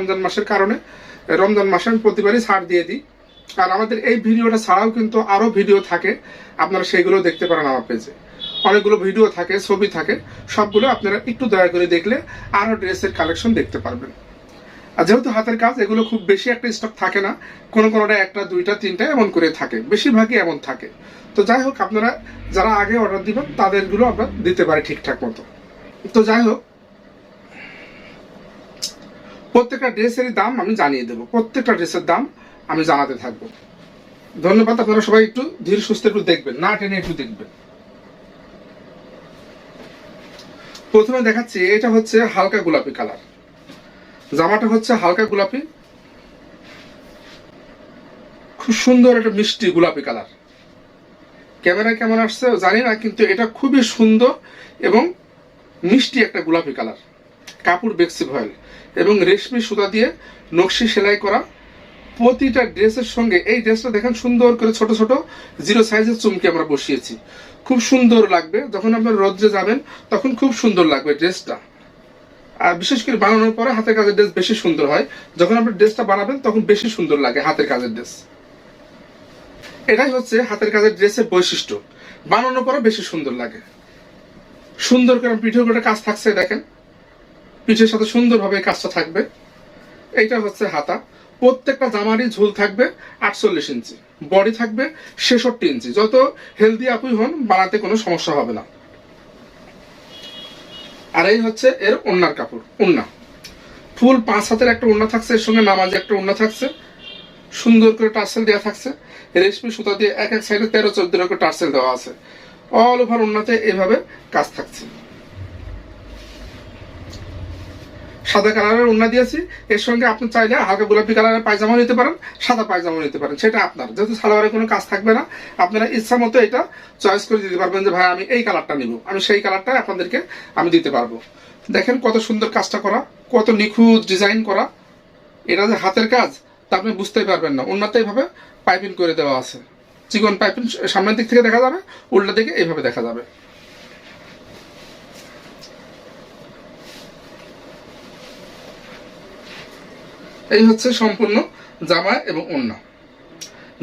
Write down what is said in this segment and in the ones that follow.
রমজান মাসের কারণে রমজান মাসে আমি প্রতিবারই ছাড় দিয়ে দিই। আর আমাদের এই ভিডিওটা ছাড়াও কিন্তু আরো ভিডিও থাকে, আপনারা সেইগুলো দেখতে পারেন আমার পেজে। অনেকগুলো ভিডিও থাকে, ছবি থাকে, সবগুলো আপনারা একটু দয়া করে দেখলে আরো ড্রেসের কালেকশন দেখতে পারবেন। আর যেহেতু হাতের কাজ, এগুলো খুব বেশি একটা স্টক থাকে না, কোনোটা একটা দুইটা তিনটা এমন করে থাকে, বেশিরভাগই এমন থাকে। তো যাই হোক, আপনারা যারা আগে অর্ডার দিবেন তাদেরগুলো আমরা দিতে পারি ঠিকঠাক মতো। তো যাই হোক, প্রত্যেকটা ড্রেসেরই দাম আমি জানিয়ে দেবো, প্রত্যেকটা ড্রেসের দাম আমি জানাতে থাকবো। ধন্যবাদ। আপনারা সবাই একটু ধীরে সুস্থে একটু দেখবেন, না টেনে একটু দেখবেন। প্রথমে দেখাচ্ছি, এটা হচ্ছে হালকা গোলাপি কালার, জামাটা হচ্ছে হালকা গোলাপি, খুব সুন্দর একটা মিষ্টি গোলাপি কালার। ক্যামেরায় কেমন আসছে জানি না, কিন্তু এটা খুবই সুন্দর এবং মিষ্টি একটা গোলাপি কালার। কাপড় বেক্সি ভয়েল এবং রেশমি সুতা দিয়ে নকশি সেলাই করা। প্রতিটা ড্রেসের সঙ্গে এই ড্রেসটা দেখেন সুন্দর করে ছোট ছোট 0 সাইজের চুমকি আমরা বসিয়েছি, খুব সুন্দর লাগবে। যখন আপনার রোদ্রে যাবেন তখন খুব সুন্দর লাগবে ড্রেসটা। আর বিশেষ করে বানানোর পরে হাতের কাজের ড্রেস বেশি সুন্দর হয়। যখন আপনি ড্রেসটা বানাবেন তখন বেশি সুন্দর লাগে হাতের কাজের ড্রেস। এটাই হচ্ছে হাতের কাজের ড্রেসের বৈশিষ্ট্য, বানানোর পরে বেশি সুন্দর লাগে। সুন্দর করে পিঠের উপরে কাজ থাকছে, দেখেন পিঠের সাথে সুন্দরভাবে কাজটা থাকবে। এইটা হচ্ছে হাতা। প্রত্যেকটা জামারই ঝুল থাকবে 48 ইঞ্চি, বডি থাকবে 66 ইঞ্চি। যত হেলদি আপুই হন, বানাতে কোনো সমস্যা হবে না। আর এই হচ্ছে এর ওড়নার কাপড়। ওড়না ফুল 5 হাতের একটা ওড়না থাকছে, এর সঙ্গে নামাজি একটা ওড়না থাকছে, সুন্দর করে টার্সেল দেওয়া থাকছে। রেশমি সুতা দিয়ে এক এক সাইডে 13-14 করে টার্সেল দেওয়া আছে। অল ওভার ওড়নাতে এইভাবে কাজ থাকছে। সাদা কালারের ওড়না দিয়েছি, এর সঙ্গে আপনি চাইলে হালকা গোলাপি কালারের পায়জামা নিতে পারেন, সাদা পায়জামা নিতে পারেন, সেটা আপনার। যেহেতু সালোয়ারে কোনো কাজ থাকবে না, আপনারা ইচ্ছা মতো এটা চয়েস করে দিতে পারবেন যে ভাই আমি এই কালারটা নিব, আমি সেই কালারটা আপনাদেরকে আমি দিতে পারবো। দেখেন কত সুন্দর কাজটা করা, কত নিখুঁত ডিজাইন করা। এটা যে হাতের কাজ তা আপনি বুঝতেই পারবেন না। ওড়নাতে এইভাবে পাইপিং করে দেওয়া আছে, চিকন পাইপিং সামনের দিক থেকে দেখা যাবে, উল্টা দিকে এইভাবে দেখা যাবে। এই হচ্ছে সম্পূর্ণ জামা এবং ওড়না।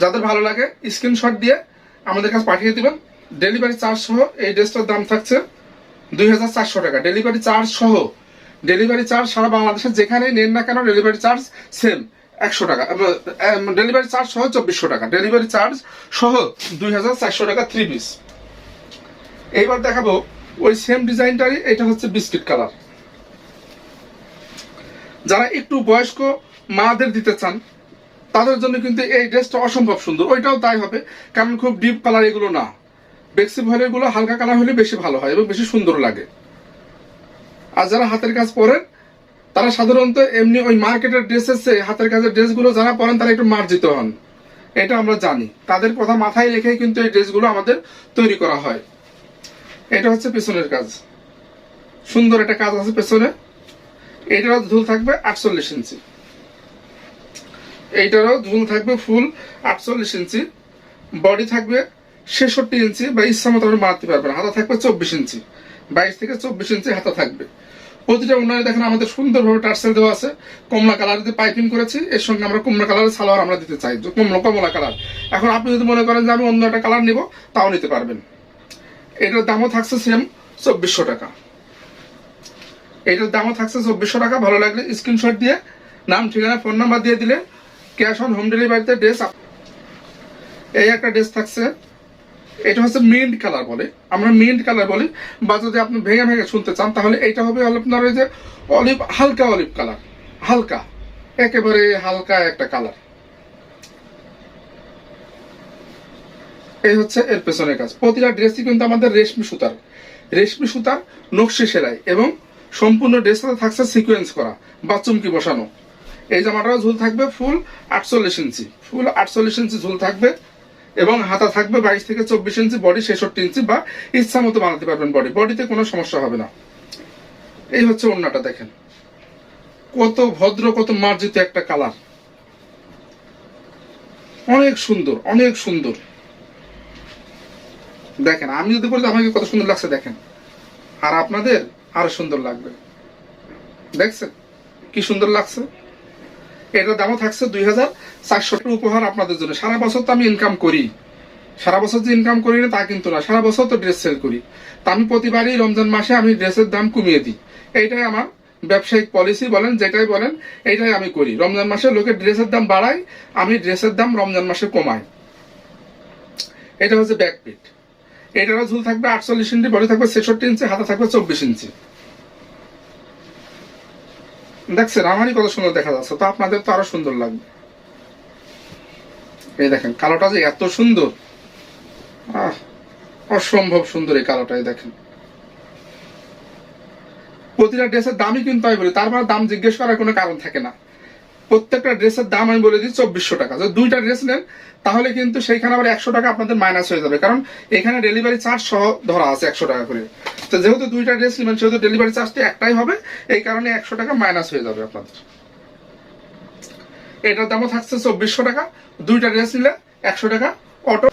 যাদের ভালো লাগে স্ক্রিনশট দিয়ে আমাদের কাছে পাঠিয়ে দিবেন। ডেলিভারি চার্জ সহ এই ড্রেসটার দাম থাকছে 2400 টাকা। ডেলিভারি চার্জ সহ, ডেলিভারি চার্জ সারা বাংলাদেশে যেখানেই নেন না কেন ডেলিভারি চার্জ সেম 100 টাকা। ডেলিভারি চার্জ সহ 2400 টাকা, ডেলিভারি চার্জ সহ 2400 টাকা 3 পিস। এইবার দেখাবো ওই সেম ডিজাইনটারই, এটা হচ্ছে বিস্কিট কালার। যারা একটু বয়স্ক মাদের দিতে চান তাদের জন্য কিন্তু এই ড্রেসটা অসম্ভব সুন্দর। ওইটাও তাই হবে, কারণ খুব ডিপ কালার এগুলো না, বেক্সি ভয়েল এগুলো হালকা কালার হলে বেশি ভালো হয় এবং বেশি সুন্দর লাগে। আর যারা হাতের কাজ পরেন তারা সাধারণত এমনি ওই মার্কেটের ড্রেসের চেয়ে হাতের কাজের ড্রেসগুলো যারা পরেন তারা একটু মার্জিত হন, এটা আমরা জানি। তাদের কথা মাথায় রেখেই কিন্তু এই ড্রেসগুলো আমাদের তৈরি করা হয়। এটা হচ্ছে পেছনের কাজ, সুন্দর একটা কাজ আছে পেছনে। এইটারও ঝুল থাকবে 48 ইঞ্চি, এইটারও ঝুল থাকবে ফুল 48 ইঞ্চি, বডি থাকবে 66 ইঞ্চি বা ইচ্ছা মতো আপনি বানাতে পারবেন। হাতা থাকবে 24 ইঞ্চি, 22 থেকে 24 ইঞ্চি হাতা থাকবে। প্রতিটা ওনারে দেখেন আমাদের সুন্দরভাবে টার্সেল দেওয়া আছে, কমলা কালার দিয়ে পাইপিং করেছি। এর সঙ্গে আমরা কমলা কালারের সালোয়ার আমরা দিতে চাই, কমলা কালার। এখন আপনি যদি মনে করেন যে আমি অন্য একটা কালার নিব, তাও নিতে পারবেন। এটার দামও থাকছে সেম 2400 টাকা। এটার দামও থাকছে 2400 টাকা। ভালো লাগলে স্ক্রিনশট দিয়ে নাম, ঠিকানা, ফোন নাম্বার দিয়ে দিলে ক্যাশ অন হোম ডেলিভারিতে ড্রেস। এই একটা ড্রেস থাকছে, এটা হচ্ছে মিন্ট কালার বলে, আমরা মিন্ট কালার বলি। বা যদি আপনি ভেঙে ভেঙে শুনতে চান তাহলে এইটা হবে আপনার ওই যে অলিভ, হালকা অলিভ কালার, হালকা একেবারে হালকা একটা কালার। এই হচ্ছে এর পেছনের কাজ। প্রতিটা ড্রেসই কিন্তু আমাদের রেশমি সুতার নকশি সেলাই এবং সম্পূর্ণ ড্রেসটা থাকছে সিকোয়েন্স করা বা চুমকি বসানো। এই জামাটাও ঝুল থাকবে ফুল 48 ইঞ্চি, ফুল 48 ইঞ্চি ঝুল থাকবে এবং হাতা থাকবে 22 থেকে 24 ইঞ্চি, বডি 66 ইঞ্চি বা ইচ্ছা মতো বানাতে পারবেন। বডিতে কোনো সমস্যা হবে না। এই হচ্ছে ওড়নাটা, দেখেন কত ভদ্র, কত মার্জিত একটা কালার, অনেক সুন্দর, অনেক সুন্দর। দেখেন আমি যদি বলি আমাকে কত সুন্দর লাগছে, দেখেন, আর আপনাদের আরো সুন্দর লাগবে। দেখছেন কি সুন্দর লাগছে। এটার দামও থাকছে 2400 টাকা। উপহার আপনাদের জন্য। সারা বছর তো আমি ইনকাম করি, সারা বছর যে ইনকাম করি না তা কিন্তু না, সারা বছর তো ড্রেস সেল করি। তা আমি প্রতিবারই রমজান মাসে আমি ড্রেসের দাম কমিয়ে দিই। এইটাই আমার ব্যবসায়িক পলিসি বলেন, যেটাই বলেন, এইটাই আমি করি। রমজান মাসে লোকের ড্রেসের দাম বাড়াই, আমি ড্রেসের দাম রমজান মাসে কমাই। এটা হচ্ছে ব্যাকপিট। এটারও ঝুল থাকবে 48 ইঞ্চি, বডি থাকবে 66 ইঞ্চি, হাতা থাকবে 24 ইঞ্চি। দেখছেন আমারই কত সুন্দর দেখা যাচ্ছে, তো আপনাদের তো আরো সুন্দর লাগবে। এই দেখেন কালোটা যে এত সুন্দর, অসম্ভব সুন্দর এই কালোটাই। দেখেন প্রতিটা ড্রেসের দামই কিন্তু আমি বলি, তার মানে দাম জিজ্ঞেস করার কোনো কারণ থাকে না। প্রত্যেকটা ড্রেসের দাম আমি বলে দিই 2400 টাকা। যদি দুইটা ড্রেস নেন তাহলে কিন্তু সেইখানে আবার 100 টাকা আপনাদের মাইনাস হয়ে যাবে, কারণ এখানে ডেলিভারি চার্জ সহ ধরা আছে 100 টাকা করে। তো যেহেতু দুইটা ড্রেস নেবেন সেহেতু ডেলিভারি চার্জটি একটাই হবে, এই কারণে 100 টাকা মাইনাস হয়ে যাবে আপনাদের। এটার দামও থাকছে 2400 টাকা। দুইটা ড্রেস নিলে 100 টাকা অটো।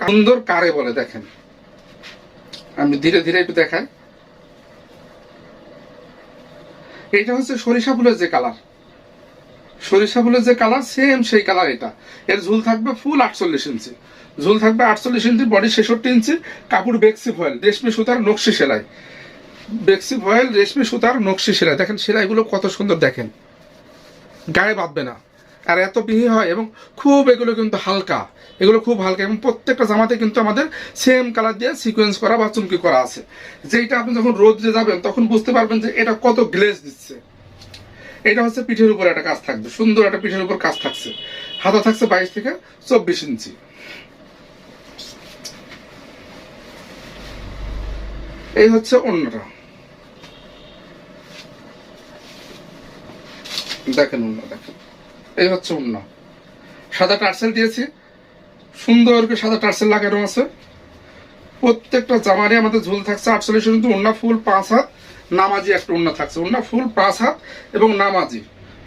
সুন্দর কারে বলে দেখেন, আমি ধীরে ধীরে একটু দেখাই। এটা হচ্ছে সরিষা ফুলের যে কালার, সরিষা ফুলের যে কালার সেম সেই কালার এটা। এর ঝুল থাকবে ফুল 48 ইঞ্চি, ঝুল থাকবে 48 ইঞ্চি, বডি 66 ইঞ্চি। কাপড় বেক্সি ফয়েল রেশমি সুতার নকশি সেলাই, বেক্সি ফয়েল রেশমি সুতার নকশি সেলাই। দেখেন সেলাইগুলো কত সুন্দর, দেখেন গায়ে বাঁধবে না, আর এত পিহি হয়, এবং খুব এগুলো কিন্তু হালকা, এগুলো খুব হালকা। এবং প্রত্যেকটা জামাতে কিন্তু আমাদের সেম কালার দিয়ে সিকোয়েন্স করা বা চুমকি করা আছে, যেটা আপনি যখন রোদে যাবেন তখন বুঝতে পারবেন যে এটা কত গ্লেজ দিচ্ছে। এটা হচ্ছে পিঠের উপর একটা কাজ থাকবে, সুন্দর একটা পিঠের উপর কাজ থাকছে। হাতা থাকছে 22 থেকে 24 ইঞ্চি। এই হচ্ছে অন্যটা, দেখেন অন্য, দেখেন এই হচ্ছে অন্য। সাদা টার্সেল দিয়েছি, সুন্দর করে সাদা টার্সেল লাগানো আছে। প্রত্যেকটা জামারে আমাদের ঝুল থাকছে 48 ইঞ্চি। ওড়না ফুল 5 হাত, নামাজি একটা ওড়না থাকছে। ওড়না ফুল 5 হাত এবং নামাজি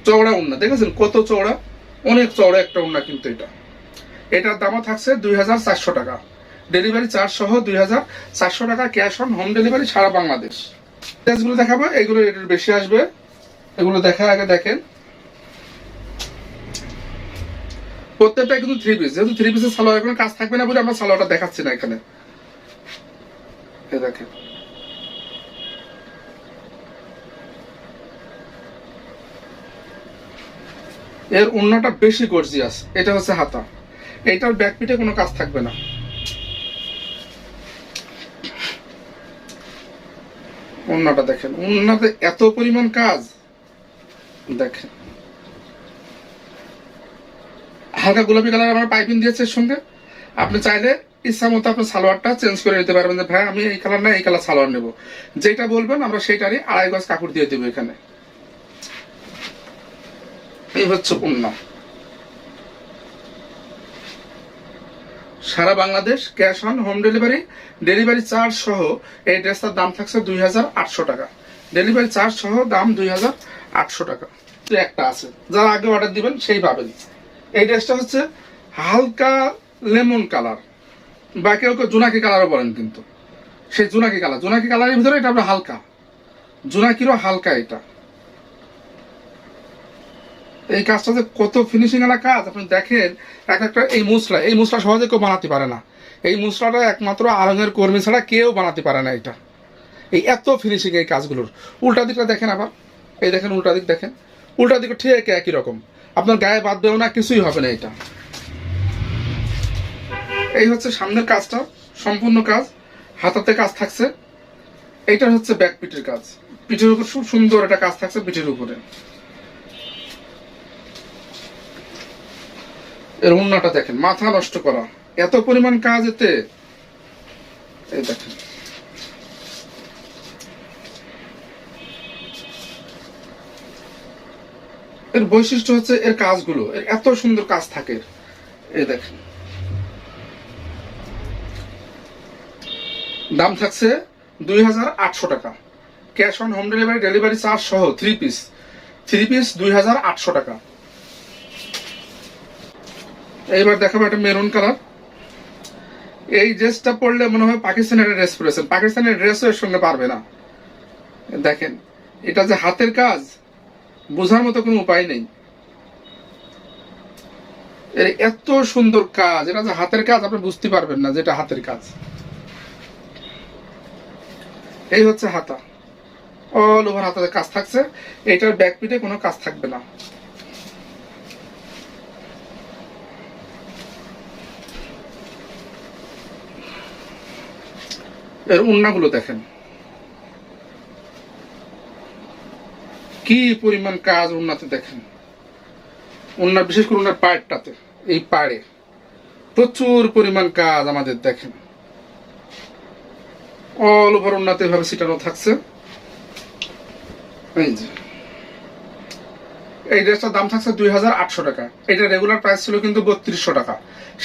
চওড়া ওড়না। দেখেছেন কত চওড়া, অনেক চওড়া একটা ওড়না কিন্তু এটা। এটার দামও থাকছে 2400 টাকা। ডেলিভারি চার্জ সহ 2400 টাকা, ক্যাশ অন হোম ডেলিভারি সারা বাংলাদেশ। ড্রেসগুলো দেখাবো, এগুলো রেটের বেশি আসবে, এগুলো দেখা আগে দেখেন। প্রত্যেকটা কিন্তু 3 পিস, যেহেতু 3 পিসের সালোয়ার কোনো কাজ থাকবে না বলে আমরা সালোয়ারটা দেখাচ্ছি না এখানে। দেখেন এর ওড়নাটা বেশি গর্জিয়াস। এটা হচ্ছে হাতা, এটার ব্যাক পিঠে কোনো কাজ থাকবে না। ওড়নাটা দেখেন, ওড়নাতে এত পরিমাণ কাজ। দেখেন হালকা গোলাপি কালার আমার পাইপিং দিয়েছে এর সঙ্গে। আপনি চাইলে ইচ্ছা মতো আপনার সালোয়ারটা চেঞ্জ করে নিতে পারবেন, যে ভাই আমি এই কালার না এই কালার সালোয়ার নেবো, যেটা বলবেন আমরা সেইটারই 2.5 গজ কাপড় দিয়ে দেবো এখানে। এই হচ্ছে ওড়না, সারা Bangladesh cash on home delivery, delivery charge সহ। এই ড্রেসটার দাম থাকছে 2800 টাকা। ডেলিভারি চার্জ সহ দাম 2800 টাকা। একটা আছে, যারা আগে অর্ডার দিবেন সেই পাবেন। এই ড্রেসটা হচ্ছে হালকা লেমন কালার, বা কেউ কেউ জোনাকি কালারও বলেন, কিন্তু সেই জোনাকি কালার, জোনাকি কালারের ভিতরে এটা আপনার হালকা, জোনাকিরও হালকা। এটা এই কাজটা যে কত ফিনিশিং এর কাজ আপনি দেখেন। এক একটা এই মুসলা, এই মুসলা সহজে কেউ বানাতে পারে না। এই মুসলাটা একমাত্র আরঙের কর্মী ছাড়া কেউ বানাতে পারে না। এটা এই এত ফিনিশিং এই কাজগুলোর। উল্টা দিকটা দেখেন আবার, এই দেখেন উল্টা দিক, দেখেন উল্টা দিক ঠিক একই রকম, আপনার গায়ে বাঁধবেও না, কিছুই হবে না এটা। এই হচ্ছে সামনের কাজটা, সম্পূর্ণ কাজ, হাতাতে কাজ থাকছে। এইটার হচ্ছে ব্যাক পিঠের কাজ, পিঠের উপর খুব সুন্দর একটা কাজ থাকছে পিঠের উপরে। এর ওড়নাটা দেখেন, মাথা নষ্ট করা, এত পরিমাণ কাজ এতে। এই দেখেন এর বৈশিষ্ট্য হচ্ছে এর কাজগুলো, এর এত সুন্দর কাজ থাকে। এই দেখেন দাম থাকছে 2800 টাকা, cash on home delivery, delivery charge সহ। 3 পিস 2800 টাকা। এইবার দেখাবো একটা মেরুন কালার। এই ড্রেসটা পরলে মনে হয় পাকিস্তানের ড্রেস পরেছেন, পাকিস্তানের ড্রেসও এর সঙ্গে পারবে না। দেখেন এটা যে হাতের কাজ, বোঝার মতো কোনো উপায় নেই। এর এত সুন্দর কাজ, এটা যে হাতের কাজ আপনি বুঝতে পারবেন না যেটা হাতের কাজ। এই হচ্ছে হাতা, অল ওভার হাতাতে কাজ থাকছে। এটার ব্যাক পিঠে কোনো কাজ থাকবে না। এর ওড়নাগুলো দেখেন কি পরিমাণ কাজ ওড়নাতে, দেখেন ওড়না, বিশেষ করে ওড়নার পাড়টাতে, এই পাড়ে প্রচুর পরিমাণ কাজ আমাদের দেখেন, অল ওভার ওড়নাতে এভাবে ছিটানো থাকছে। এই যে এই ড্রেসটার দাম থাকছে 2800 টাকা। এটা রেগুলার প্রাইস ছিল কিন্তু 3200 টাকা,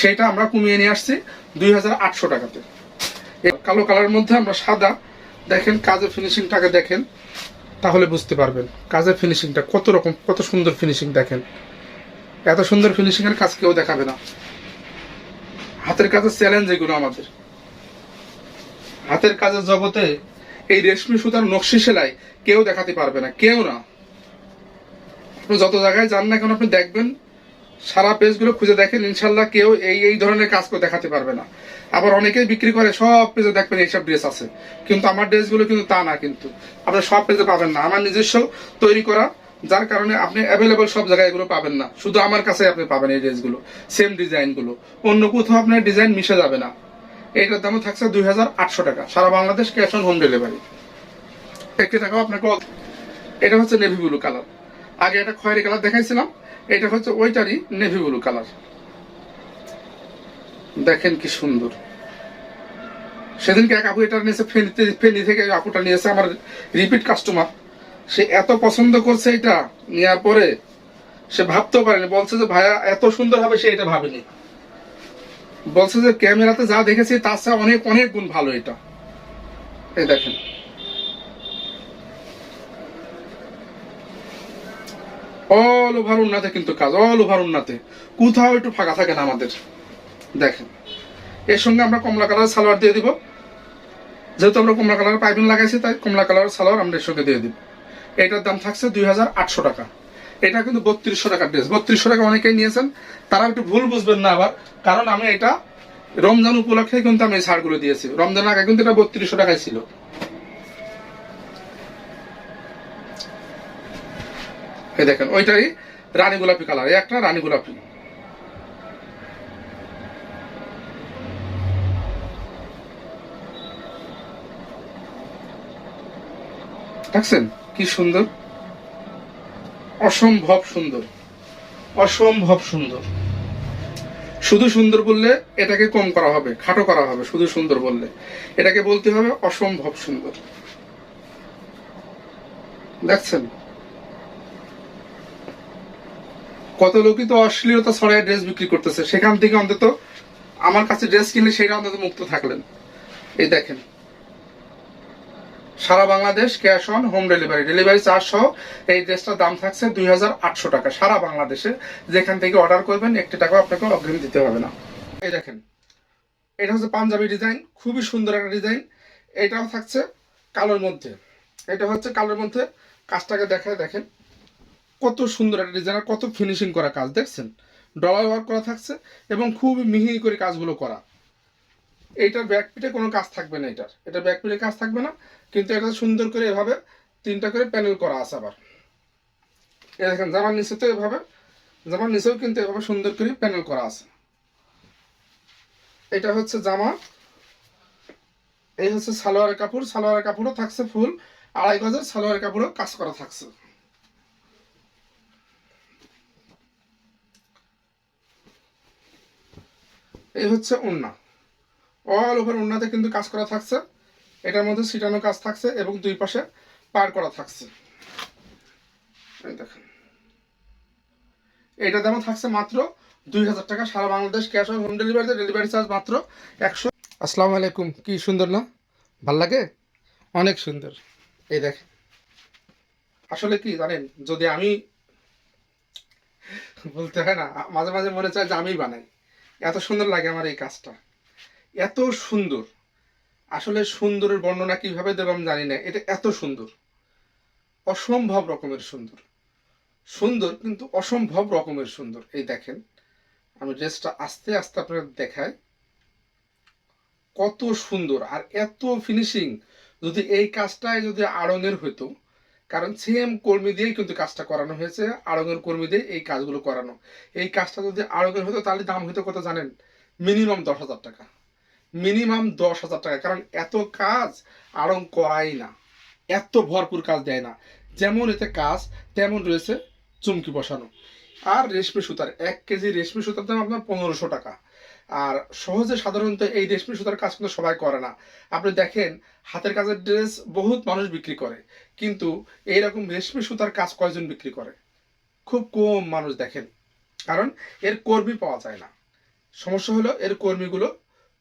সেটা আমরা কমিয়ে নিয়ে আসছি 2800 টাকাতে। কালো কালারের মধ্যে আমরা সাদা, দেখেন কাজের ফিনিশিংটাকে দেখেন তাহলে বুঝতে পারবেন কাজের ফিনিশিংটা কত রকম, কত সুন্দর ফিনিশিং। দেখেন এত সুন্দর ফিনিশিং এর কাজ কেউ দেখাবে না। হাতের কাজের চ্যালেঞ্জ এগুলো আমাদের। হাতের কাজের জগতে এই রেশমি সুতার নকশি সেলাই কেউ দেখাতে পারবে না, কেউ না। আপনি যত জায়গায় যান না কেন আপনি দেখবেন, সারা পেজগুলো খুঁজে দেখেন, ইনশাল্লাহ কেউ এই ধরনের কাজ করে দেখাতে পারবে না। আবার অনেকেই বিক্রি করে সব পেজে দেখবেন এইসব ড্রেস আছে, কিন্তু আমার ড্রেসগুলো কিন্তু তা না, কিন্তু আপনি সব পেজে পাবেন না। আমার নিজস্ব তৈরি করা, যার কারণে আপনি অ্যাভেলেবল সব জায়গায় এগুলো পাবেন না, শুধু আমার কাছে আপনি পাবেন এই ড্রেসগুলো, সেম ডিজাইনগুলো। অন্য কোথাও আপনার ডিজাইন মিশে যাবে না। এইটার দামও থাকছে 2800 টাকা, সারা Bangladesh cash on home delivery. 1 টাকাও আপনাকে। এটা হচ্ছে নেভি ব্লু কালার, আগে এটা খয়েরি কালার দেখাইছিলাম, এটা হচ্ছে ওইটারই নেভি ব্লু কালার। দেখেন কি সুন্দর। সেদিনকে এক আপু এটা নিয়েছে, ফেনী থেকে আপুটা নিয়েছে, আমার রিপিট কাস্টমার। সে এত পছন্দ করছে এটা নেওয়ার পরে, সে ভাবতেও পারেনি। বলছে যে ভাইয়া এত সুন্দর হবে, সে এটা ভাবেনি। বলছে যে ক্যামেরাতে যা দেখেছি তার চেয়ে অনেক অনেক গুণ ভালো এটা। এই দেখেন অল ওভার উন্নাতে কিন্তু কাজ, অল ওভার উন্নাতে, কোথাও একটু ফাঁকা থাকে না আমাদের। দেখেন এর সঙ্গে আমরা কমলা কালার সালোয়ার দিয়ে দিব, যেহেতু আমরা কমলা কালার পাইপিং লাগাইছি তাই কমলা কালার সালোয়ার আমরা এর সঙ্গে দিয়ে দিব। এটার দাম থাকছে 2800 টাকা। এটা কিন্তু 3200 টাকার ড্রেস। 3200 টাকা অনেকেই নিয়েছেন, তারা একটু ভুল বুঝবেন না আবার, কারণ আমি এটা রমজান উপলক্ষে কিন্তু আমি এই ছাড়গুলো দিয়েছি। রমজান আগে কিন্তু এটা 3200 টাকায় ছিল। এই দেখেন ওইটাই রানী গোলাপি কালার, এই একটা রানী গোলাপি। দেখছেন কি সুন্দর, অসম্ভব সুন্দর, অসম্ভব সুন্দর। শুধু সুন্দর বললে এটাকে কম করা হবে, খাটো করা হবে। শুধু সুন্দর বললে এটাকে বলতে হবে অসম্ভব সুন্দর। দেখছেন কত লোকই তো অশ্লীলতা ছড়ায় ড্রেস বিক্রি করতেছে, সেখান থেকে অন্তত আমার কাছে ড্রেস কিনলে সেটা অন্তত মুক্ত থাকলেন। এই দেখেন সারা Bangladesh cash on home delivery, delivery charge সহ এই ড্রেসটার দাম থাকছে 2800 টাকা। সারা বাংলাদেশে যেখান থেকে অর্ডার করবেন 1 টাকা আপনাকে অগ্রিম দিতে হবে না। এই দেখেন এটা হচ্ছে পাঞ্জাবি ডিজাইন, খুবই সুন্দর একটা ডিজাইন। এটাও থাকছে কালোর মধ্যে, এটা হচ্ছে কালোর মধ্যে। কাজটাকে দেখায় দেখেন কত সুন্দর একটা ডিজাইন, আর কত ফিনিশিং করা কাজ। দেখছেন ডলার ওয়ার্ক করা থাকছে এবং খুব মিহি করে কাজগুলো করা। এইটার ব্যাক পিঠে কোনো কাজ থাকবে না, এটা ব্যাক পিঠে কাজ থাকবে না, কিন্তু এটা সুন্দর করে এভাবে 3টা করে প্যানেল করা আছে। আবার এ দেখেন জামার নিচে তো এভাবে, জামার নিচেও কিন্তু এভাবে সুন্দর করে প্যানেল করা আছে। এটা হচ্ছে জামা, এই হচ্ছে সালোয়ারের কাপড়। সালোয়ারের কাপড়ও থাকছে ফুল 2.5 গজের, সালোয়ারের কাপড়ও কাজ করা থাকছে। এই হচ্ছে ওড়না, অল ওভার ওড়নাতে কিন্তু কাজ করা থাকছে। এটার মধ্যে ছিটানো কাজ থাকছে এবং 2 পাশে পার করা থাকছে। এই দেখেন এইটার দামও থাকছে মাত্র 2000 টাকা। সারা বাংলাদেশ ক্যাশ অন হোম ডেলিভারিতে, ডেলিভারি চার্জ মাত্র 100। আসসালামু আলাইকুম। কি সুন্দর না, ভাল লাগে, অনেক সুন্দর। এই দেখেন আসলে কি জানেন, যদি আমি বলতে হয় না, মাঝে মাঝে মনে চায় যে আমিই বানাই, এত সুন্দর লাগে আমার এই কাজটা, এত সুন্দর। আসলে সুন্দরের বর্ণনা কিভাবে দেব আমি জানি না, এটা এত সুন্দর, অসম্ভব রকমের সুন্দর। সুন্দর কিন্তু অসম্ভব রকমের সুন্দর। এই দেখেন, আমি ড্রেসটা আস্তে আস্তে আপনাদের দেখাই, কত সুন্দর আর এত ফিনিশিং। যদি এই কাজটাই যদি আড়ঙের হইতো, কারণ সেম কর্মী দিয়েই কিন্তু কাজটা করানো হয়েছে, আড়ঙের কর্মী দিয়ে এই কাজগুলো করানো। এই কাজটা যদি আড়ঙের হতো তাহলে দাম হইতো কত জানেন? মিনিমাম 10,000 টাকা, মিনিমাম 10,000 টাকা। কারণ এত কাজ আড়ং করাই না, এত ভরপুর কাজ দেয় না। যেমন এতে কাজ তেমন রয়েছে চুমকি বসানো। আর রেশমি সুতার 1 কেজি রেশমি সুতার দাম আপনার 1500 টাকা। আর সহজে সাধারণত এই রেশমি সুতার কাজ কিন্তু সবাই করে না। আপনি দেখেন হাতের কাজের ড্রেস বহুত মানুষ বিক্রি করে, কিন্তু এইরকম রেশমি সুতার কাজ কয়জন বিক্রি করে? খুব কম মানুষ দেখেন। কারণ এর কর্মী পাওয়া যায় না। সমস্যা হলো এর কর্মীগুলো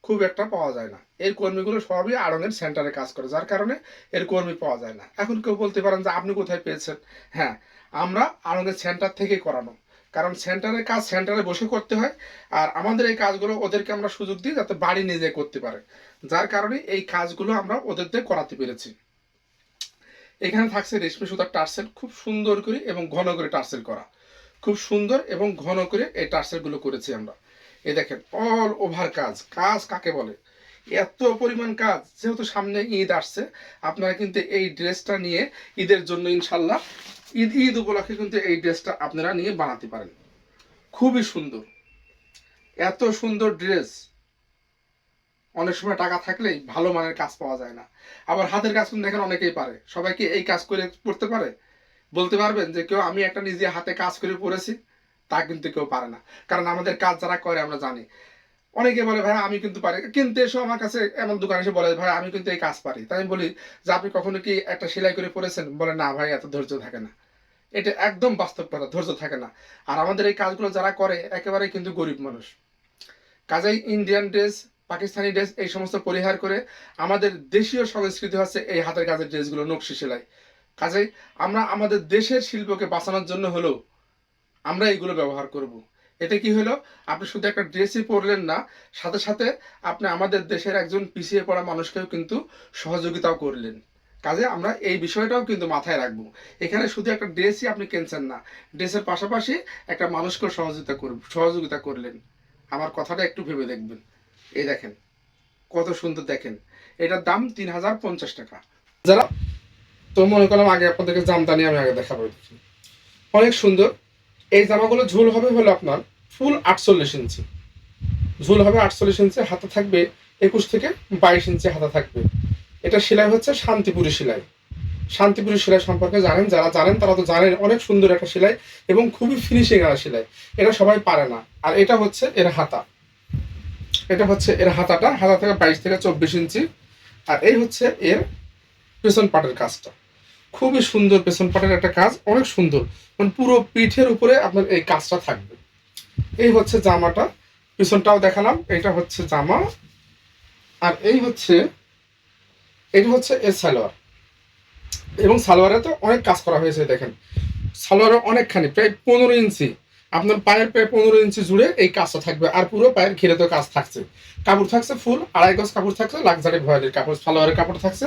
খুব একটা পাওয়া যায় না। এর কর্মীগুলো সবই আড়ঙের সেন্টারে কাজ করে, যার কারণে এর কর্মী পাওয়া যায় না। এখন কেউ বলতে পারেন যে আপনি কোথায় পেয়েছেন? হ্যাঁ, আমরা আড়ঙের সেন্টার থেকে করানো। কারণ সেন্টারের কাজ সেন্টারে বসে করতে হয়, আর আমাদের এই কাজগুলো ওদেরকে আমরা সুযোগ দিই যাতে বাড়ি নিজে করতে পারে, যার কারণে এই কাজগুলো আমরা ওদের দিয়ে করাতে পেরেছি। এখানে থাকছে রেশমি সুতার টার্সেল, খুব সুন্দর করে এবং ঘন করে টার্সেল করা, খুব সুন্দর এবং ঘন করে এই টার্সেলগুলো করেছি আমরা। এই দেখেন অল ওভার কাজ। কাজ কাকে বলে? এত পরিমাণ কাজ। যেহেতু সামনে ঈদ আসছে, আপনারা কিন্তু এই ড্রেসটা নিয়ে ঈদের জন্য ইনশাল্লাহ ঈদ ঈদ উপলক্ষে কিন্তু এই ড্রেসটা আপনারা নিয়ে বানাতে পারেন। খুবই সুন্দর, এত সুন্দর ড্রেস অনেক সময় টাকা থাকলেই ভালো মানের কাজ পাওয়া যায় না। আবার হাতের কাজ কিন্তু দেখেন অনেকেই পারে। সবাই কি এই কাজ করে করতে পারে? বলতে পারবেন যে কেউ আমি একটা নিজে হাতে কাজ করে পড়েছি? তা কিন্তু কেউ পারে না। কারণ আমাদের কাজ যারা করে আমরা জানি। অনেকে বলে ভাই আমি কিন্তু পারি, কিন্তু এসো আমার কাছে এমন দোকানে এসে বলে ভাই আমি কিন্তু এই কাজ পারি। তাই আমি বলি যে আপনি কখনো কি একটা সেলাই করে পড়েছেন? বলে না ভাই, এত ধৈর্য থাকে না। এটা একদম বাস্তব কথা, ধৈর্য থাকে না। আর আমাদের এই কাজগুলো যারা করে একেবারে কিন্তু গরিব মানুষ। কাজেই ইন্ডিয়ান ড্রেস, পাকিস্তানি ড্রেস এই সমস্ত পরিহার করে আমাদের দেশীয় সংস্কৃতি হচ্ছে এই হাতের কাজের ড্রেসগুলো, নকশি সেলাই। কাজেই আমরা আমাদের দেশের শিল্পকে বাঁচানোর জন্য হলেও আমরা এগুলো ব্যবহার করব। এতে কি হলো, আপনি শুধু একটা ড্রেসই পরলেন না, সাথে সাথে আপনি আমাদের দেশের একজন পিছিয়ে পড়া মানুষকেও কিন্তু সহযোগিতাও করলেন। কাজে আমরা এই বিষয়টাও কিন্তু মাথায় রাখবো। এখানে শুধু একটা ড্রেসই আপনি কিনছেন না, ড্রেসের পাশাপাশি একটা মানুষকেও সহযোগিতা করলেন। আমার কথাটা একটু ভেবে দেখবেন। এই দেখেন কত সুন্দর, দেখেন এটার দাম 3,050 টাকা। যারা, তো মনে করলাম আগে আপনাদেরকে জামদানি আমি আগে দেখাবো। দেখি অনেক সুন্দর। এই জামাগুলো ঝুল হবে হলো আপনার ফুল 48 ইঞ্চি, ঝুল হবে 48 ইঞ্চি, হাতে থাকবে 21 থেকে 22 ইঞ্চি হাতে থাকবে। এটা সেলাই হচ্ছে শান্তিপুরি সেলাই। শান্তিপুরি সেলাই সম্পর্কে জানেন, যারা জানেন তারা তো জানেন, অনেক সুন্দর একটা সেলাই এবং খুবই ফিনিশিং একটা সেলাই। এটা সবাই পারে না। আর এটা হচ্ছে এর হাতা, এটা হচ্ছে এর হাতাটা, হাতা থেকে 22 থেকে 24 ইঞ্চি। আর এই হচ্ছে এর পেছন পাটের কাজটা, খুবই সুন্দর। পেছন পাটের একটা কাজ অনেক সুন্দর, মানে পুরো পিঠের উপরে আপনার এই কাজটা থাকবে। এই হচ্ছে জামাটা, পিছনটাও দেখালাম। এটা হচ্ছে জামা, আর এই হচ্ছে, এটা হচ্ছে এর সালোয়ার। এবং সালোয়ারে তো অনেক কাজ করা হয়েছে দেখেন, সালোয়ারে অনেকখানি প্রায় 15 ইঞ্চি, আপনার পায়ের প্রায় 15 ইঞ্চি জুড়ে এই কাজটা থাকবে। আর পুরো পায়ের ঘিরে তো কাজ থাকছে। কাপড় থাকছে ফুল 2.5 গজ কাপড় থাকছে, লাক্সারি ভয়েলের কাপড়। সালোয়ারের কাপড় থাকছে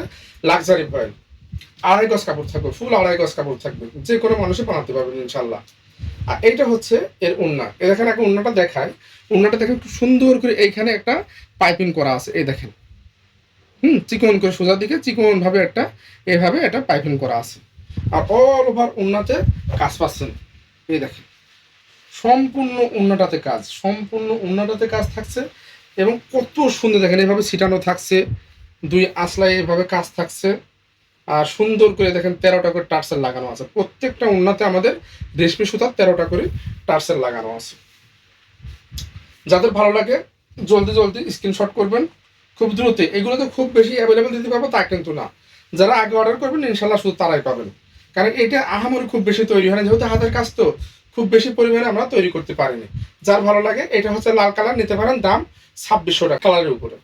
লাক্সারি ভয়েল, 2.5 গজ কাপড় থাকবে, ফুল 2.5 গজ কাপড় থাকবে। যে কোনো মানুষই বানাতে পারবেন ইনশাল্লাহ। আর এইটা হচ্ছে এর ওড়না। এই দেখেন একটা ওড়নাটা দেখায়, ওড়নাটা দেখেন খুব সুন্দর করে এইখানে একটা পাইপিং করা আছে। এই দেখেন, চিকন করে সোজা দিকে চিকন ভাবে একটা এভাবে একটা পাইপিং করা আছে। আর অল ওভার ওড়নাতে কাজ পাচ্ছেন। এই দেখেন সম্পূর্ণ ওড়নাটাতে কাজ, সম্পূর্ণ ওড়নাটাতে কাজ থাকছে। এবং কত সুন্দর দেখেন, এভাবে ছিটানো থাকছে, 2 আঁচলায় এভাবে কাজ থাকছে। আর সুন্দর করে দেখেন 13টা করে টার্সেল লাগানো আছে। প্রত্যেকটা ওড়নাতে আমাদের রেশমি সুতার 13টা করে টার্সেল লাগানো আছে। যাদের ভালো লাগে জলদি জলদি স্ক্রিনশট করবেন খুব দ্রুত। এগুলো তো খুব বেশি অ্যাভেলেবেল দিতে পারবো তা কিন্তু না। যারা আগে অর্ডার করবেন ইনশাল্লাহ শুধু তারাই পাবেন। কারণ এটা আহামরি খুব বেশি তৈরি হয় না, যেহেতু হাতের কাজ তো খুব বেশি পরিমাণে আমরা তৈরি করতে পারিনি। যার ভালো লাগে, এটা হচ্ছে লাল কালার, নিতে পারেন, দাম 2600 টাকা। কালারের উপরে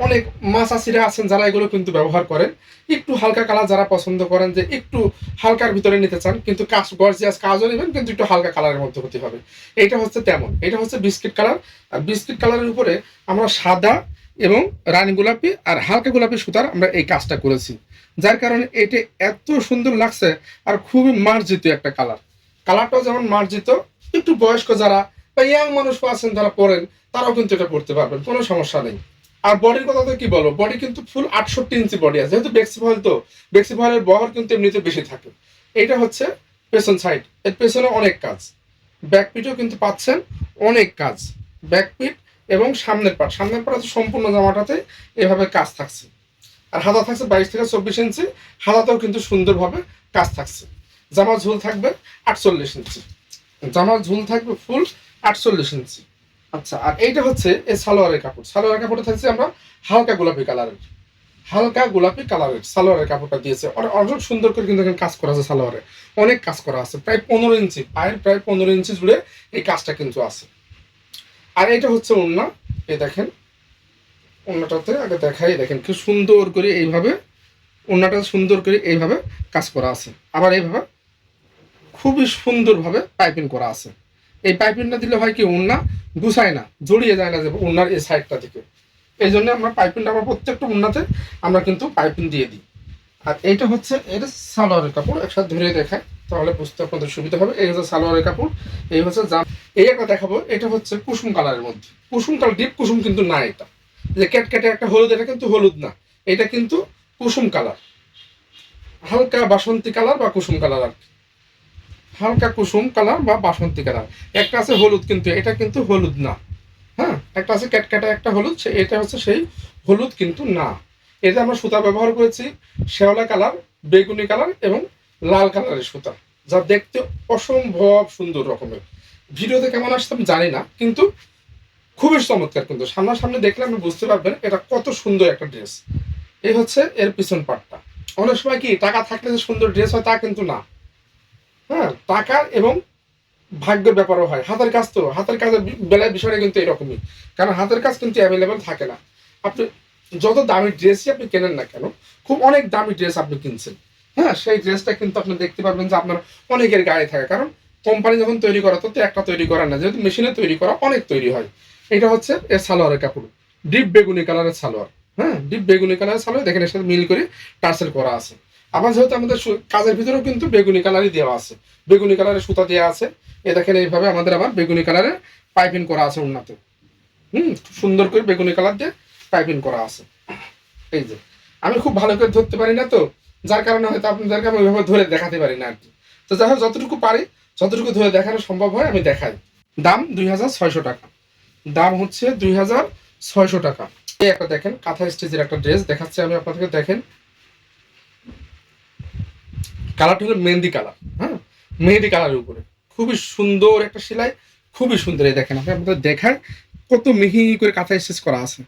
অনেক মাছ চাষিরা আছেন যারা এগুলো কিন্তু ব্যবহার করেন। একটু হালকা কালার যারা পছন্দ করেন, যে একটু হালকার ভিতরে নিতে চান কিন্তু কাজ গর্জিয়াস কাজও নেবেন, কিন্তু একটু হালকা কালারের মধ্যে হতে হবে। এটা হচ্ছে তেমন, এটা হচ্ছে বিস্কিট কালার। আর বিস্কিট কালারের উপরে আমরা সাদা এবং রানী গোলাপি আর হালকা গোলাপি সুতার আমরা এই কাজটা করেছি, যার কারণে এটা এত সুন্দর লাগছে। আর খুবই মার্জিত একটা কালার। কালারটাও যেমন মার্জিত, একটু বয়স্ক যারা বা ইয়াং মানুষ আছেন যারা পরেন তারাও কিন্তু এটা পড়তে পারবেন, কোনো সমস্যা নেই। আর বডির কথা তো কি বলবো, বডি কিন্তু ফুল 68 ইঞ্চি বডি আছে, যেহেতু বেক্সি ভয়েল তো বেক্সি ভয়েলের বহর কিন্তু এমনিতে বেশি থাকে। এইটা হচ্ছে পেছন সাইড, এর পেছনে অনেক কাজ, ব্যাক পিটও কিন্তু পাচ্ছেন অনেক কাজ, ব্যাক পিট এবং সামনের পাট আছে সম্পূর্ণ জামাটাতে এভাবে কাজ থাকছে। আর হাতা থাকছে 22 থেকে 24 ইঞ্চি, হাতাতেও কিন্তু সুন্দরভাবে কাজ থাকছে। জামার ঝুল থাকবে 48 ইঞ্চি, জামার ঝুল থাকবে ফুল 48 ইঞ্চি। আচ্ছা, আর এইটা হচ্ছে এই সালোয়ারের কাপড়, সালোয়ারের কাপড়টা থাকছে আমরা হালকা গোলাপি কালারের, হালকা গোলাপি কালারের সালোয়ারের কাপড়টা দিয়েছে, অনেক সুন্দর করে কিন্তু এখানে কাজ করা আছে, সালোয়ারে অনেক কাজ করা আছে, প্রায় 15 ইঞ্চি, পায়ের প্রায় 15 ইঞ্চি জুড়ে এই কাজটা কিন্তু আছে। আর এটা হচ্ছে ওড়না, এই দেখেন ওড়নাটাতে আগে দেখাই, দেখেন কি সুন্দর করে এইভাবে ওড়নাটা সুন্দর করে এইভাবে কাজ করা আছে, আবার এইভাবে খুবই সুন্দরভাবে পাইপিং করা আছে। এই পাইপিংটা দিলে হয় কি ওড়না গুছায় না, জড়িয়ে যায় না যে ওড়নার এই সাইডটা থেকে, এই জন্য আমরা পাইপিংটা আমরা প্রত্যেকটা ওড়নাতে আমরা কিন্তু পাইপিং দিয়ে দিই। আর এইটা হচ্ছে এটা সালোয়ারের কাপড়, একসাথে ধরে দেখায় তাহলে বুঝতে আপনাদের সুবিধা হবে। এই হচ্ছে সালোয়ারের কাপড়, এই হচ্ছে জাম। এই একটা দেখাবো, এটা হচ্ছে কুসুম কালারের মধ্যে, কুসুম কালার ডিপ কুসুম কিন্তু না, এটা যে ক্যাটক্যাটে একটা হলুদ, এটা কিন্তু হলুদ না, এটা কিন্তু কুসুম কালার, হালকা বাসন্তী কালার বা কুসুম কালার আর কি, হালকা কুসুম কালার বা বাসন্তী কালার। একটা আছে হলুদ, কিন্তু এটা কিন্তু হলুদ না, হ্যাঁ একটা আছে ক্যাটক্যাটে একটা হলুদ, এটা হচ্ছে সেই হলুদ কিন্তু না। এতে আমরা সুতা ব্যবহার করেছি শ্যাওলা কালার, বেগুনি কালার এবং লাল কালারের সুতা, যা দেখতে অসম্ভব সুন্দর রকমের। ভিডিওতে কেমন আসছে আমি জানি না, কিন্তু খুবই চমৎকার, কিন্তু সামনাসামনি দেখলে আপনি বুঝতে পারবেন এটা কত সুন্দর একটা ড্রেস। এই হচ্ছে এর পিছন পাটটা। অনেক সময় কি টাকা থাকলে যে সুন্দর ড্রেস হয় তা কিন্তু না, হ্যাঁ টাকা এবং ভাগ্যের ব্যাপারও হয়, হাতের কাজ তো, হাতের কাজের বেলায় বিষয়টা কিন্তু এরকমই, কারণ হাতের কাজ কিন্তু অ্যাভেলেবেল থাকে না। আপনি যত দামি ড্রেসই আপনি কেনেন না কেন, খুব অনেক দামি ড্রেস আপনি কিনছেন, হ্যাঁ সেই ড্রেসটা কিন্তু আপনি দেখতে পারবেন যে আপনার অনেকের গায়ে থাকে, কারণ কোম্পানি যখন তৈরি করা তো একটা তৈরি করা না, যেহেতু মেশিনে তৈরি করা অনেক তৈরি হয়। এটা হচ্ছে এর সালোয়ারের কাপড়, ডিপ বেগুনি কালারের সালোয়ার, হ্যাঁ ডিপ বেগুনি কালারের সালোয়ার, দেখেন এর সাথে মিল করে টার্সেল করা আছে। আবার যেহেতু আমাদের কাজের ভিতরেও কিন্তু বেগুনি কালারই দেওয়া আছে, বেগুনি কালারের সুতা দেওয়া আছে। এ দেখেন এইভাবে আমাদের আবার বেগুনি কালারের পাইপিং করা আছে ওড়নাতে, সুন্দর করে বেগুনি কালার দিয়ে পাইপিং করা আছে। এই যে আমি খুব ভালো করে ধরতে পারি না তো, যার কারণে হয়তো আপনাদেরকে আমি ওইভাবে ধরে দেখাতে পারি না আর কি। তো যাই হোক যতটুকু পারি, যতটুকু ধরে দেখানো সম্ভব হয় আমি দেখাই। দাম 2600 টাকা, দাম হচ্ছে 2600 টাকা। এই একটা দেখেন কাঁথা স্টিচের একটা ড্রেস দেখাচ্ছি আমি আপনাদেরকে, দেখেন কালারটা হলো মেহেন্দি কালার, হ্যাঁ মেহেন্দি কালারের উপরে খুবই সুন্দর একটা সেলাই, খুবই সুন্দর। এই দেখেন আপনি আপনাদের দেখায় কত মিহি করে কাঁথা স্টিচ করা আছে,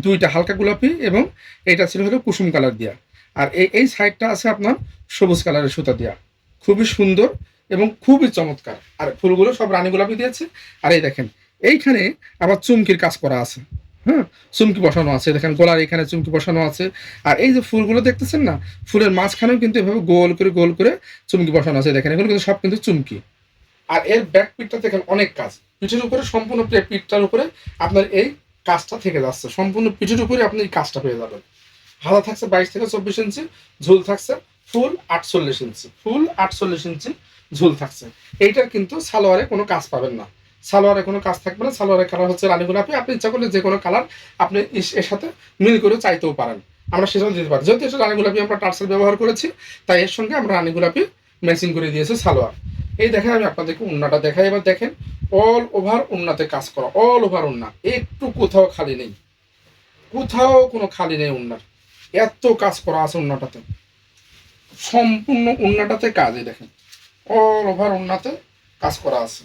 দুইটা হালকা গোলাপি এবং এটা ছিল হলো কুসুম কালার দেওয়া, আর এই সাইডটা আছে আপনার সবুজ কালারের সুতা দেওয়া, খুবই সুন্দর এবং খুবই চমৎকার। আর ফুলগুলো সব রানী গোলাপি দিয়েছে। আর এই দেখেন এইখানে আবার চুমকির কাজ করা আছে, হ্যাঁ চুমকি বসানো আছে, দেখেন গলার এখানে চুমকি বসানো আছে। আর এই যে ফুলগুলো দেখতেছেন না, ফুলের মাঝখানেও কিন্তু এভাবে গোল করে চুমকি বসানো আছে, দেখেন এগুলো কিন্তু সব কিন্তু চুমকি। আর এর ব্যাক পিঠটা দেখেন অনেক কাজ, পিঠের উপরে সম্পূর্ণ পিঠটার উপরে আপনার এই কাজটা থেকে যাচ্ছে, সম্পূর্ণ পিঠের উপরে আপনি এই কাজটা পেয়ে যাবেন। হাতা থাকছে 22 থেকে 24 ইঞ্চি, ঝুল থাকছে ফুল 48 ইঞ্চি, ফুল 48 ইঞ্চি ঝুল থাকছে। এইটার কিন্তু সালোয়ারে কোনো কাজ পাবেন না, সালোয়ারে কোনো কাজ থাকবে না। সালোয়ারের কালার হচ্ছে রানী গোলাপি, আপনি ইচ্ছা করলে যে কোনো কালার আপনি এর সাথে মিল করে চাইতেও পারেন, আমরা সেটাও দিতে পারি। যেহেতু এটা রানী গোলাপি আমরা টার্সেল ব্যবহার করেছি, তাই এর সঙ্গে আমরা রানী গোলাপি ম্যাচিং করে দিয়েছি সালোয়ার। এই দেখেন আমি আপনাদেরকে উন্নাটা দেখাই, এবার দেখেন অল ওভার উন্নাতে কাজ করা, অল ওভার উন্না, একটু কোথাও খালি নেই, কোথাও কোনো খালি নেই উন্নার, এত কাজ করা আছে উন্নাটাতে, সম্পূর্ণ উন্নাটাতে কাজ। এই দেখেন অল ওভার উন্নাতে কাজ করা আছে।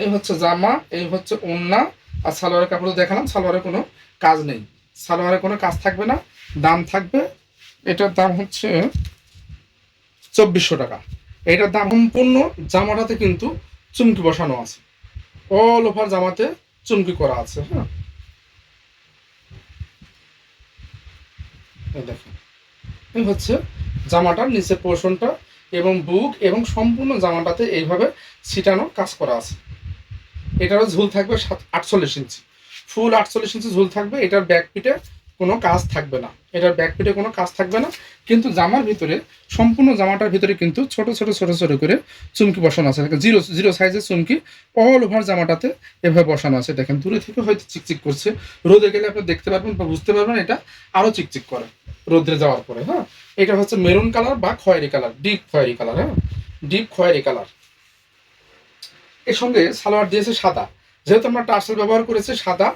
এই হচ্ছে জামা, এই হচ্ছে উন্না। আর সালোয়ারের কাপড় দেখালাম, সালোয়ারে কোনো কাজ নেই, সালোয়ারে কোনো কাজ থাকবে না। দাম থাকবে, এটার দাম হচ্ছে 2400 টাকা। এটার দাম সম্পূর্ণ জামাটাতে কিন্তু চুমকি বসানো আছে, অল ওভার জামাতে চুমকি করা আছে, হ্যাঁ এই দেখেন এই হচ্ছে জামাটার নিচের পোর্শনটা এবং বুক এবং সম্পূর্ণ জামাটাতে এইভাবে ছিটানো কাজ করা আছে। এটারও ঝুল থাকবে 48 ইঞ্চি, ফুল 48 ইঞ্চি ঝুল থাকবে। এটার ব্যাক পিঠে কোনো কাজ থাকবে না, এটার ব্যাক পিঠে কোনো কাজ থাকবে না। কিন্তু জামার ভিতরে, সম্পূর্ণ জামাটার ভিতরে কিন্তু ছোট ছোট ছোট ছোট করে চুমকি বসানো আছে, জিরো জিরো সাইজের চুমকি অল ওভার জামাটাতে এভাবে বসানো আছে। দেখেন দূরে থেকে হয়তো চিকচিক করছে, রোদে গেলে আপনি দেখতে পারবেন বা বুঝতে পারবেন এটা আরও চিকচিক করে রোদ্রে যাওয়ার পরে। হ্যাঁ, এটা হচ্ছে মেরুন কালার বা খয়েরি কালার, ডিপ খয়েরি কালার। হ্যাঁ, ডিপ খয়েরি কালার। এর সঙ্গে সালোয়ার দিয়েছে সাদা, যেহেতু আমরা টার্সেল ব্যবহার করেছি সাদা,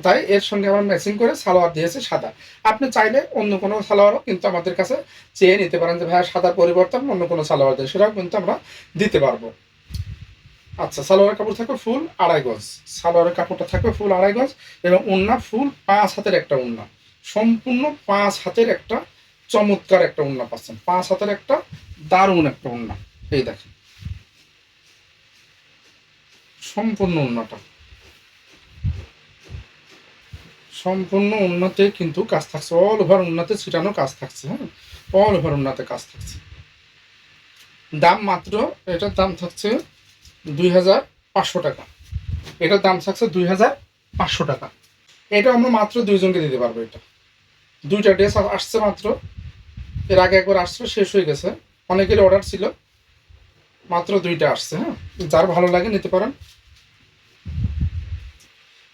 তাই এর সঙ্গে আমরা ম্যাচিং করে সালোয়ার দিয়েছে সাদা। আপনি চাইলে অন্য কোনো সালোয়ারও কিন্তু আমাদের কাছে চেয়ে নিতে পারেন যে ভাইয়া সাদার পরিবর্তন অন্য কোনো সালোয়ার দেয়, সেটাও কিন্তু আমরা দিতে পারবো। আচ্ছা, সালোয়ারের কাপড় থাকবে ফুল 2.5 গজ, সালোয়ারের কাপড়টা থাকবে ফুল 2.5 গজ এবং ওড়না ফুল 5 হাতের একটা ওড়না, সম্পূর্ণ 5 হাতের একটা চমৎকার একটা ওড়না পাচ্ছেন, 5 হাতের একটা দারুণ একটা ওড়না। এই দেখেন সম্পূর্ণ ওড়নাটা, সম্পূর্ণ উন্নতে কিন্তু কাজ থাকছে, অল ওভার উন্নতে ছিটানো কাজ থাকছে। হ্যাঁ, অল ওভার উন্নতে কাজ থাকছে। দাম মাত্র, এটার দাম থাকছে 2,500 টাকা, এটার দাম থাকছে 2,500 টাকা। এটা আমরা মাত্র 2জনকে দিতে পারবো। এটা 2টা ড্রেস আসছে মাত্র, এর আগে একবার আসছে শেষ হয়ে গেছে, অনেকের অর্ডার ছিল, মাত্র 2টা আসছে। হ্যাঁ, যার ভালো লাগে নিতে পারেন।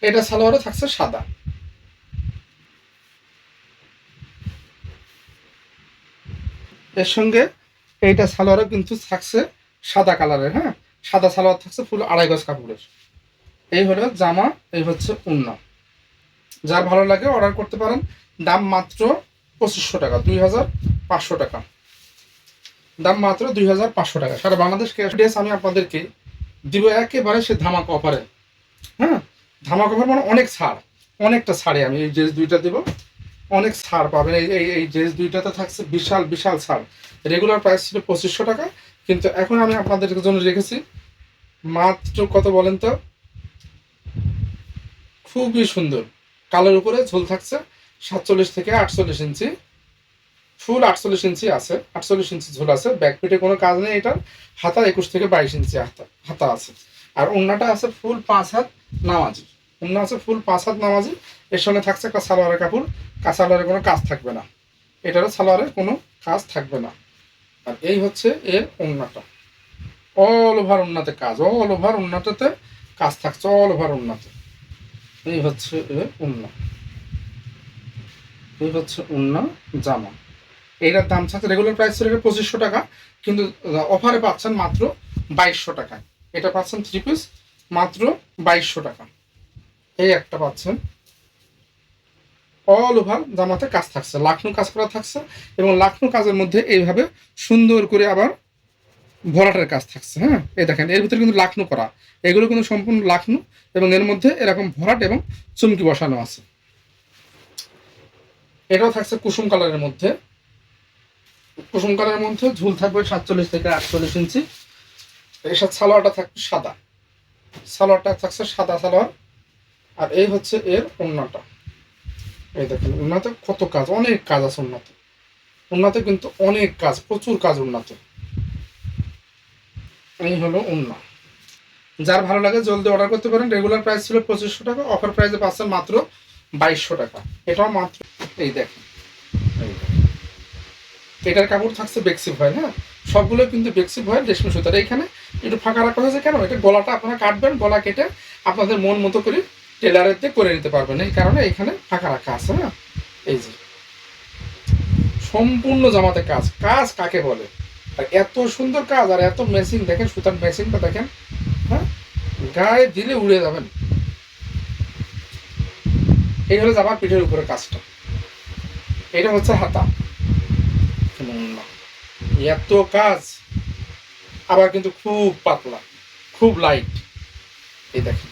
এটা সালোয়ারও থাকছে সাদা, এর সঙ্গে এইটা সালোয়ারও কিন্তু থাকছে সাদা কালারের। হ্যাঁ, সাদা সালোয়ার থাকছে ফুল 2.5 গজ কাপড়ের। এই হলো জামা, এই হচ্ছে ওড়না। যার ভালো লাগে অর্ডার করতে পারেন। দাম মাত্র 2500 টাকা, 2,500 টাকা, দাম মাত্র 2,500 টাকা। সারা বাংলাদেশ ক্যাশ ড্রেস আমি আপনাদেরকে দিব একেবারে সে ধামাকা অফারে। হ্যাঁ, ধামাকা অফার মানে অনেক ছাড়, অনেকটা ছাড়ে আমি এই ড্রেস 2টা দেবো, অনেক ছাড় পাবেন। এই ড্রেস 2টাতে থাকছে বিশাল বিশাল ছাড়। রেগুলার প্রাইস ছিল 2500 টাকা, কিন্তু এখন আমি আপনাদের জন্য রেখেছি মাত্র কত বলেন তো, খুবই সুন্দর কালোর উপরে ঝোল থাকছে 47 থেকে 48 ইঞ্চি, ফুল 48 ইঞ্চি আছে, 48 ইঞ্চি ঝোল আছে। ব্যাক পিটে কোনো কাজ নেই এটার। হাতা 21 থেকে 22 ইঞ্চি হাতা আছে। আর ওড়নাটা আছে ফুল 5 হাত নামাজি, ওড়না আছে ফুল 5 হাত নামাজি। এর সঙ্গে থাকছে একটা সালোয়ারের কাপড়, সালোয়ারের কোনো কাজ থাকবে না, এটারও সালোয়ারের কোনো কাজ থাকবে না। আর এই হচ্ছে এর ওড়নাটা, অল ওভার ওড়নাতে কাজ, অল ওভার ওড়নাটাতে কাজ থাকছে, অল ওভার ওড়নাতে। এই হচ্ছে এর ওড়না, এই হচ্ছে ওড়না জামা। এইটার দাম থাকছে, রেগুলার প্রাইস ছিল 2500 টাকা, কিন্তু অফারে পাচ্ছেন মাত্র 2200 টাকায়। এটা পাচ্ছেন 3 পিস মাত্র 2200 টাকা। এই একটা পাচ্ছেন, অল ওভার জামাতে কাজ থাকছে, লাখনো কাজ করা থাকছে এবং লাখনো কাজের মধ্যে এইভাবে সুন্দর করে আবার ভরাটের কাজ থাকছে। হ্যাঁ, এই দেখেন এর ভিতরে কিন্তু লাখনো করা, এগুলো কিন্তু সম্পূর্ণ লাখনো এবং এর মধ্যে এরকম ভরাট এবং চুমকি বসানো আছে। এটাও থাকছে কুসুম কালারের মধ্যে, কুসুম কালারের মধ্যে ঝুল থাকবে 47 থেকে 48 ইঞ্চি। এর সাথে সালোয়ারটা থাকবে সাদা, সালোয়ারটা থাকছে সাদা সালোয়ার। আর এই হচ্ছে এর ওড়নাটা, এই দেখেন ওড়নাতে কত কাজ, অনেক কাজ আছে ওড়নাতে, ওড়নাতে কিন্তু অনেক কাজ, প্রচুর কাজ ওড়নাতে। এই হলো ওড়না। যার ভালো লাগে জলদি অর্ডার করতে পারেন। রেগুলার প্রাইস ছিল 2500 টাকা, অফার প্রাইসে পাচ্ছেন মাত্র 2200 টাকা। এটাও মাত্র, এই দেখেন এটার কাপড় থাকছে বেক্সি ভয়েল। হ্যাঁ, সবগুলো কিন্তু বেক্সি ভয়েল রেশমি সুতার। এইখানে একটু ফাঁকা রাখা হয়েছে কেন, এটা গলাটা আপনারা কাটবেন, গলা কেটে আপনাদের মন মতো করে টেলারের দিয়ে করে নিতে পারবেন, এই কারণে এখানে ফাঁকা রাখা আছে। হ্যাঁ, এই যে সম্পূর্ণ জামাতে কাজ, কাজ কাকে বলে, আর এত সুন্দর কাজ আর এত মেশিন দেখেন, সুতার মেশিনটা দেখেন। হ্যাঁ, গায়ে দিলে উড়ে যাবেন। এই হলো জামার পিঠের উপরে কাজটা। এটা হচ্ছে হাতা, এত কাজ আবার কিন্তু খুব পাতলা, খুব লাইট। এই দেখেন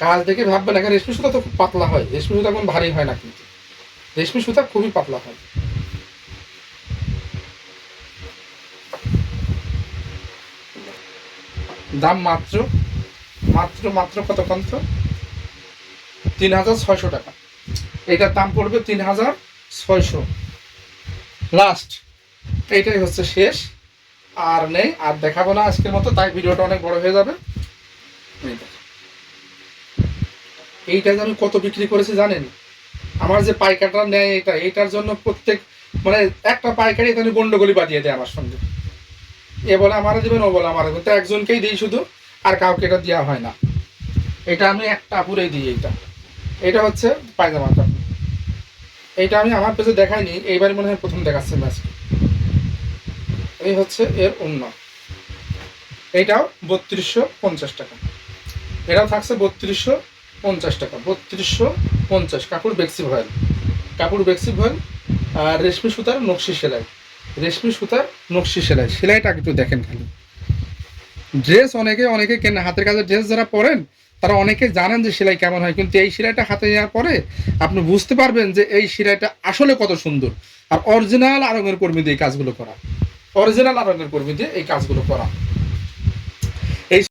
কাজ দেখে ভাববেন এখন রেশমি সুতা তো খুব পাতলা হয়, রেশমি সুতা কোনো ভারী হয় না, কিন্তু রেশমি সুতা খুবই পাতলা হয়। দাম মাত্র মাত্র মাত্র কত কত 3,600 টাকা। এটার দাম পড়বে 3,600 লাস্ট। এইটাই হচ্ছে শেষ, আর নেই, আর দেখাবো না আজকের মতো, তাই ভিডিওটা অনেক বড় হয়ে যাবে। এইটা যে আমি কত বিক্রি করেছি জানেন, আমার যে পাইকারটা নেয় এটার জন্য প্রত্যেক মানে একটা পাইকারি এখানে গন্ডগোলি বাঁধিয়ে দেয় আমার সঙ্গে। এ বলে আমারে দিবেন, ও বলে আমারে দিবেন, তো একজনকেই দিই শুধু, আর কাউকে এটা দেওয়া হয় না। এটা আমি একটা আপুরেই দিই। এটা হচ্ছে পায়জামার কাপড়। এইটা আমি আমার পেজে দেখাইনি, এইবার মনে হয় প্রথম দেখাচ্ছে ম্যাচটা। এই হচ্ছে এর অন্য, এইটাও 3250 টাকা। এটাও থাকছে 3250 টাকা, 3250। কাপড় বেক্সি ভয়েল, কাপড় বেক্সি ভয়েল। আর রেশমি সুতার নকশি সেলাই, রেশমি সুতার নকশি সেলাই। সেলাইটা একটু দেখেন খালি। ড্রেস অনেকে অনেকে কেন হাতের কাজের ড্রেস যারা পরেন তারা অনেকে জানেন যে সেলাই কেমন হয়, কিন্তু এই সেলাইটা হাতে নেওয়ার পরে আপনি বুঝতে পারবেন যে এই সেলাইটা আসলে কত সুন্দর। আর অরিজিনাল আরঙের কর্মী দিয়ে এই কাজগুলো করা, অরিজিনাল আরঙের কর্মী দিয়ে এই কাজগুলো করা।